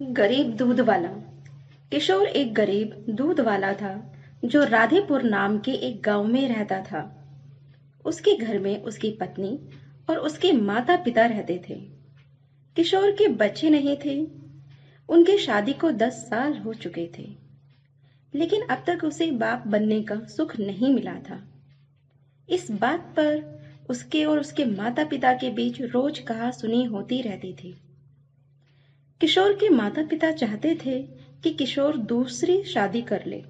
गरीब दूध वाला। किशोर एक गरीब दूध वाला था जो राधेपुर नाम के एक गांव में रहता था। उसके घर में उसकी पत्नी और उसके माता पिता रहते थे। किशोर के बच्चे नहीं थे। उनके शादी को 10 साल हो चुके थे, लेकिन अब तक उसे बाप बनने का सुख नहीं मिला था। इस बात पर उसके और उसके माता पिता के बीच रोज कहा सुनी होती रहती थी। किशोर के माता पिता चाहते थे कि किशोर दूसरी शादी कर ले,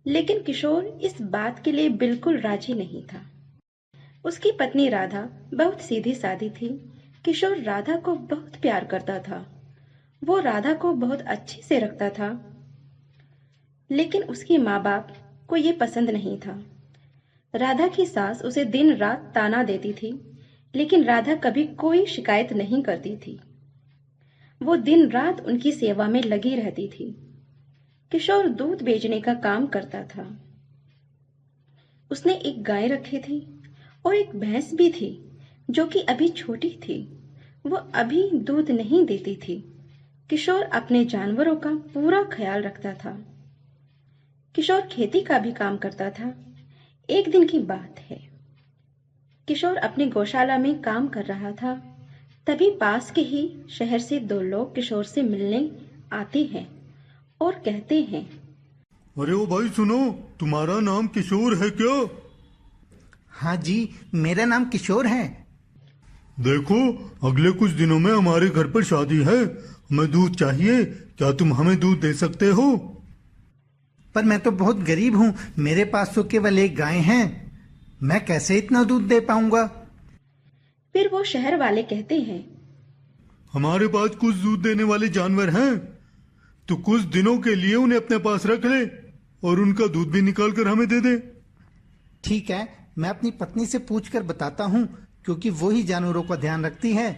लेकिन किशोर इस बात के लिए बिल्कुल राजी नहीं था। उसकी पत्नी राधा बहुत सीधी सादी थी। किशोर राधा को बहुत प्यार करता था। वो राधा को बहुत अच्छे से रखता था, लेकिन उसके माँ बाप को ये पसंद नहीं था। राधा की सास उसे दिन रात ताना देती थी, लेकिन राधा कभी कोई शिकायत नहीं करती थी। वो दिन रात उनकी सेवा में लगी रहती थी। किशोर दूध बेचने का काम करता था। उसने एक गाय रखी थी और एक भैंस भी थी, जो कि अभी छोटी थी। वो अभी दूध नहीं देती थी। किशोर अपने जानवरों का पूरा ख्याल रखता था। किशोर खेती का भी काम करता था। एक दिन की बात है, किशोर अपनी गौशाला में काम कर रहा था। तभी पास के ही शहर से 2 लोग किशोर से मिलने आते हैं और कहते हैं, अरे ओ भाई सुनो, तुम्हारा नाम किशोर है क्या? हाँ जी, मेरा नाम किशोर है। देखो, अगले कुछ दिनों में हमारे घर पर शादी है। हमें दूध चाहिए, क्या तुम हमें दूध दे सकते हो? पर मैं तो बहुत गरीब हूँ, मेरे पास तो केवल एक गाय है। मैं कैसे इतना दूध दे पाऊंगा? फिर वो शहर वाले कहते हैं, हमारे पास कुछ दूध देने वाले जानवर हैं, तो कुछ दिनों के लिए उन्हें अपने पास रख ले और उनका दूध भी निकाल कर हमें दे दे। ठीक है, मैं अपनी पत्नी से पूछकर बताता हूँ, क्योंकि वो ही जानवरों का ध्यान रखती है।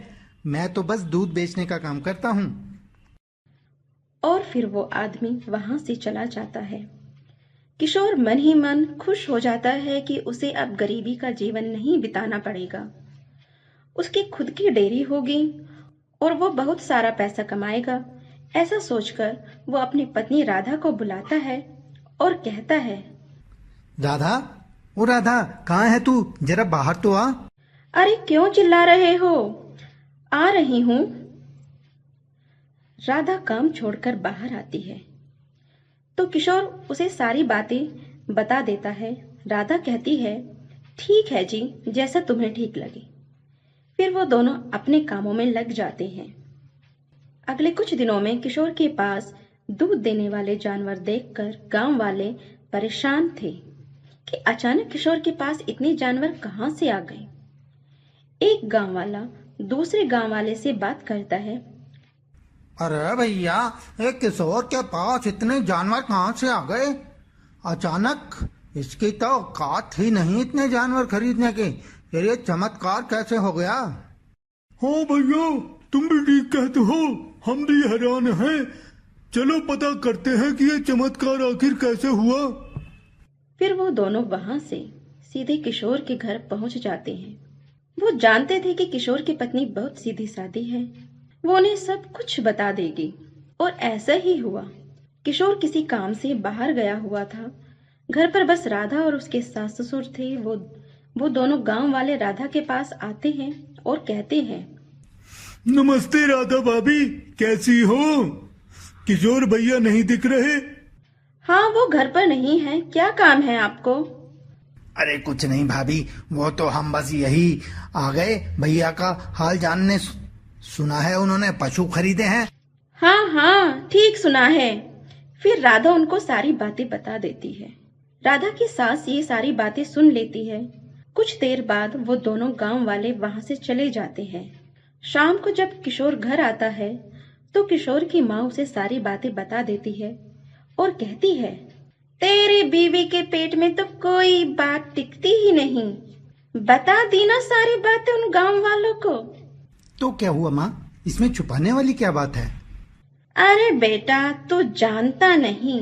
मैं तो बस दूध बेचने का काम करता हूँ। और फिर वो आदमी वहां से चला जाता है। किशोर मन ही मन खुश हो जाता है कि उसे अब गरीबी का जीवन नहीं बिताना पड़ेगा। उसकी खुद की डेयरी होगी और वो बहुत सारा पैसा कमाएगा। ऐसा सोचकर वो अपनी पत्नी राधा को बुलाता है और कहता है, राधा, ओ राधा, कहाँ है तू? जरा बाहर तो आ। अरे क्यों चिल्ला रहे हो? आ रही हूं। राधा काम छोड़कर बाहर आती है तो किशोर उसे सारी बातें बता देता है। राधा कहती है, ठीक है जी, जैसा तुम्हें ठीक लगे। फिर वो दोनों अपने कामों में लग जाते हैं। अगले कुछ दिनों में किशोर के पास दूध देने वाले जानवर देखकर गांव वाले परेशान थे कि अचानक किशोर के पास इतने जानवर कहां से आ गए। एक गांव वाला दूसरे गांव वाले से बात करता है, अरे भैया, एक किशोर के पास इतने जानवर कहाँ से आ गए? अचानक इसकी तो औकात ही नहीं इतने जानवर खरीदने की। ये चमत्कार कैसे हो गया? हाँ भैया, तुम भी ठीक कहते हो, हम भी हैरान हैं। चलो पता करते हैं कि ये चमत्कार आखिर कैसे हुआ। फिर वो दोनों वहां से सीधे किशोर के घर पहुंच जाते हैं। वो जानते थे कि किशोर की पत्नी बहुत सीधी सादी है। वो उन्हें सब कुछ बता देगी और ऐसा ही हुआ। किशोर किसी काम से बाहर गया हुआ था। घर पर बस राधा और उसके सास ससुर थे। वो दोनों गांव वाले राधा के पास आते हैं और कहते हैं, नमस्ते राधा भाभी, कैसी हो? किशोर भैया नहीं दिख रहे? हाँ, वो घर पर नहीं है। क्या काम है आपको? अरे कुछ नहीं भाभी, वो तो हम बस यही आ गए भैया का हाल जानने। सुना है उन्होंने पशु खरीदे हैं। हाँ हाँ, ठीक सुना है। फिर राधा उनको सारी बातें बता देती है। राधा की सास ये सारी बातें सुन लेती है। कुछ देर बाद वो दोनों गांव वाले वहां से चले जाते हैं। शाम को जब किशोर घर आता है तो किशोर की माँ उसे सारी बातें बता देती है और कहती है, तेरी बीवी के पेट में तो कोई बात टिकती ही नहीं। बता दी ना सारी बातें उन गांव वालों को। तो क्या हुआ माँ, इसमें छुपाने वाली क्या बात है? अरे बेटा, तू जानता नहीं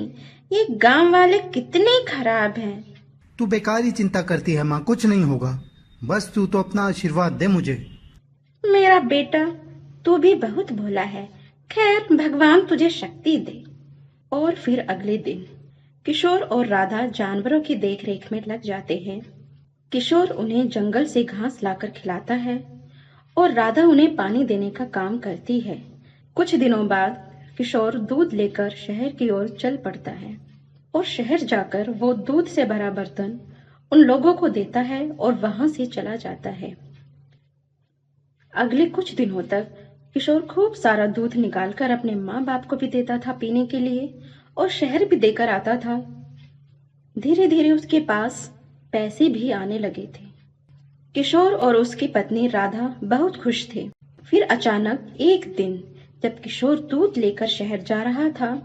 ये गांव वाले कितने खराब हैं। तू बेकार ही चिंता करती है माँ, कुछ नहीं होगा। बस तू तो अपना आशीर्वाद दे मुझे। मेरा बेटा, तू भी बहुत भोला है। खैर, भगवान तुझे शक्ति दे। और फिर अगले दिन किशोर और राधा जानवरों की देखरेख में लग जाते हैं। किशोर उन्हें जंगल से घास लाकर खिलाता है और राधा उन्हें पानी देने का काम करती है। कुछ दिनों बाद किशोर दूध लेकर शहर की ओर चल पड़ता है और शहर जाकर वो दूध से भरा बर्तन उन लोगों को देता है और वहां से चला जाता है। अगले कुछ दिनों तक किशोर खूब सारा दूध निकालकर अपने माँ बाप को भी देता था पीने के लिए और शहर भी देकर आता था। धीरे धीरे उसके पास पैसे भी आने लगे थे। किशोर और उसकी पत्नी राधा बहुत खुश थे। फिर अचानक एक दिन जब किशोर दूध लेकर शहर जा रहा था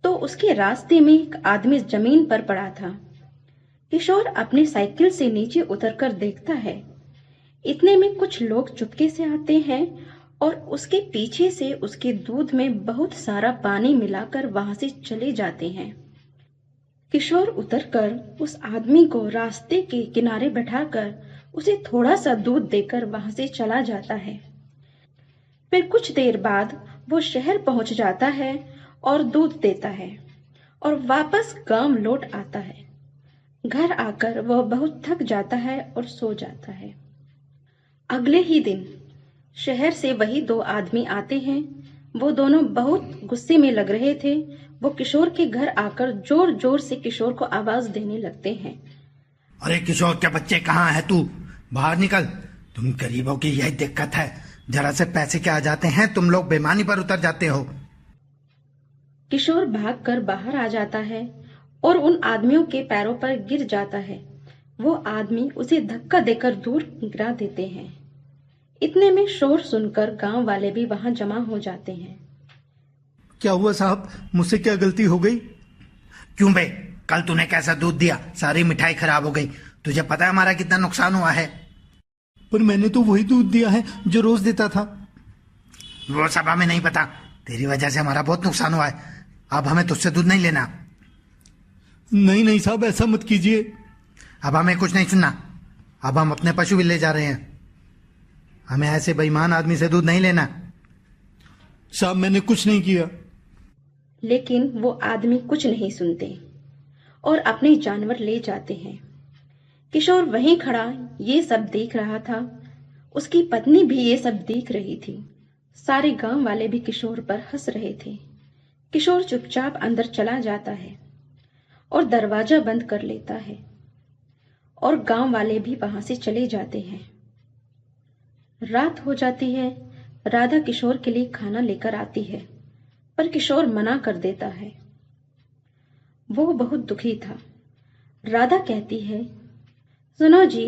तो उसके रास्ते में एक आदमी जमीन पर पड़ा था। किशोर अपनी साइकिल से नीचे उतरकर देखता है। इतने में कुछ लोग चुपके से आते हैं और उसके पीछे से उसके दूध में बहुत सारा पानी मिलाकर वहां से चले जाते हैं। किशोर उतरकर उस आदमी को रास्ते के किनारे बैठाकर उसे थोड़ा सा दूध देकर वहां से चला जाता है। फिर कुछ देर बाद वो शहर पहुंच जाता है और दूध देता है और वापस गांव लौट आता है। घर आकर वह बहुत थक जाता है और सो जाता है। अगले ही दिन शहर से वही दो आदमी आते हैं। वो दोनों बहुत गुस्से में लग रहे थे। वो किशोर के घर आकर जोर जोर से किशोर को आवाज देने लगते हैं। अरे किशोर के बच्चे, कहाँ है तू? बाहर निकल। तुम गरीबों की यही दिक्कत है, जरा से पैसे के आ जाते हैं तुम लोग बेईमानी पर उतर जाते हो। किशोर भागकर बाहर आ जाता है और उन आदमियों के पैरों पर गिर जाता है। वो आदमी उसे धक्का देकर दूर गिरा देते हैं। इतने में शोर सुनकर गांव वाले भी वहां जमा हो जाते हैं। क्या हुआ साहब, मुझसे क्या गलती हो गई? क्यों बे, कल तूने कैसा दूध दिया, सारी मिठाई खराब हो गई। तुझे पता है हमारा कितना नुकसान हुआ है? पर मैंने तो वही दूध दिया है जो रोज देता था। वो सब हमें नहीं पता। तेरी वजह से हमारा बहुत नुकसान हुआ है। अब हमें तुझसे दूध नहीं लेना। नहीं नहीं साहब, ऐसा मत कीजिए। अब हमें कुछ नहीं सुनना। अब हम अपने पशु भी ले जा रहे हैं। हमें ऐसे बेईमान आदमी से दूध नहीं लेना। साहब, मैंने कुछ नहीं किया। लेकिन वो आदमी कुछ नहीं सुनते और अपने जानवर ले जाते हैं। किशोर वहीं खड़ा ये सब देख रहा था। उसकी पत्नी भी ये सब देख रही थी। सारे गांव वाले भी किशोर पर हंस रहे थे। किशोर चुपचाप अंदर चला जाता है और दरवाजा बंद कर लेता है और गांव वाले भी वहां से चले जाते हैं। रात हो जाती है। राधा किशोर के लिए खाना लेकर आती है पर किशोर मना कर देता है। वो बहुत दुखी था। राधा कहती है, सुनो जी,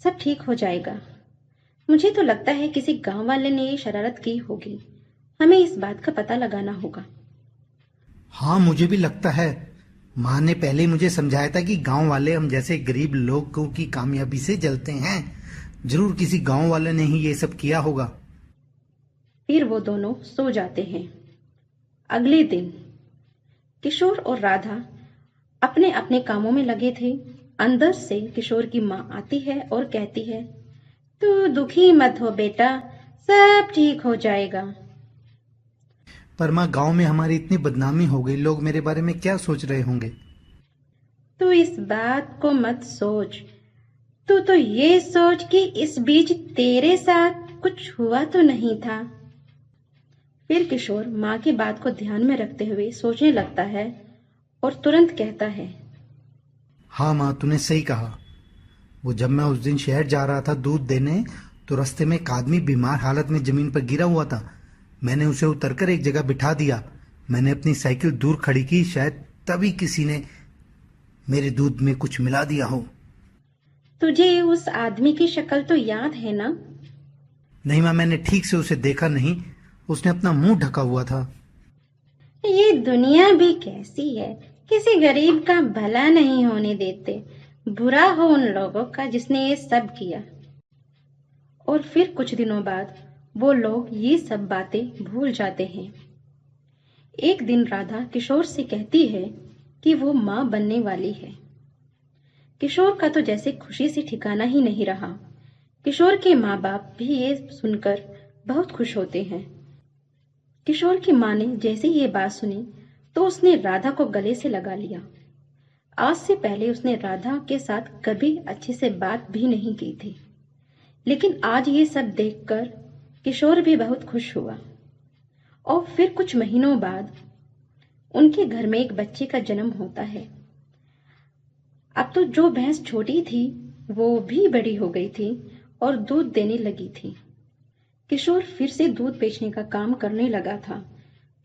सब ठीक हो जाएगा। मुझे तो लगता है किसी गांव वाले ने ये शरारत की होगी। हमें इस बात का पता लगाना होगा। हाँ, मुझे भी लगता है। माँ ने पहले मुझे समझाया था कि गांव वाले हम जैसे गरीब लोगों की कामयाबी से जलते हैं। जरूर किसी गांव वाले ने ही ये सब किया होगा। फिर वो दोनों सो जाते हैं। अगले दिन किशोर और राधा अपने अपने कामों में लगे थे। अंदर से किशोर की माँ आती है और कहती है, तू दुखी मत हो बेटा, सब ठीक हो जाएगा। पर माँ, गांव में हमारी इतनी बदनामी हो गई, लोग मेरे बारे में क्या सोच रहे होंगे? तू इस बात को मत सोच। तू तो ये सोच कि इस बीच तेरे साथ कुछ हुआ तो नहीं था। फिर किशोर माँ की बात को ध्यान में रखते हुए सोचने लगता है और तुरंत कहता है, हाँ माँ, तूने सही कहा। वो जब मैं उस दिन शहर जा रहा था दूध देने तो रास्ते में एक आदमी बीमार हालत में जमीन पर गिरा हुआ था। मैंने उसे उतरकर एक जगह बिठा दिया। मैंने अपनी साइकिल दूर खड़ी की, शायद तभी किसी ने मेरे दूध में कुछ मिला दिया हो। तुझे उस आदमी की शक्ल तो याद है ना? नहीं माँ, मैंने ठीक से उसे देखा नहीं। उसने अपना मुंह ढका हुआ था। ये दुनिया भी कैसी है, किसी गरीब का भला नहीं होने देते। बुरा हो उन लोगों का जिसने ये सब किया। और फिर कुछ दिनों बाद वो लोग ये सब बातें भूल जाते हैं। एक दिन राधा किशोर से कहती है कि वो माँ बनने वाली है। किशोर का तो जैसे खुशी से ठिकाना ही नहीं रहा। किशोर के माँ बाप भी ये सुनकर बहुत खुश होते हैं। किशोर की माँ ने जैसे ही ये बात सुनी तो उसने राधा को गले से लगा लिया। आज से पहले उसने राधा के साथ कभी अच्छे से बात भी नहीं की थी, लेकिन आज ये सब देखकर किशोर भी बहुत खुश हुआ। और फिर कुछ महीनों बाद उनके घर में एक बच्चे का जन्म होता है। अब तो जो भैंस छोटी थी वो भी बड़ी हो गई थी और दूध देने लगी थी। किशोर फिर से दूध बेचने का काम करने लगा था।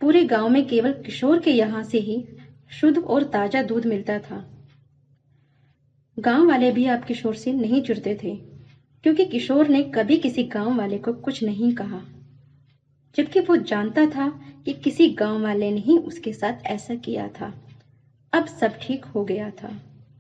पूरे गांव में केवल किशोर के यहाँ से ही शुद्ध और ताजा दूध मिलता था। गांव वाले भी अब किशोर से नहीं जुड़ते थे, क्योंकि किशोर ने कभी किसी गांव वाले को कुछ नहीं कहा, जबकि वो जानता था कि किसी गांव वाले ने ही उसके साथ ऐसा किया था। अब सब ठीक हो गया था।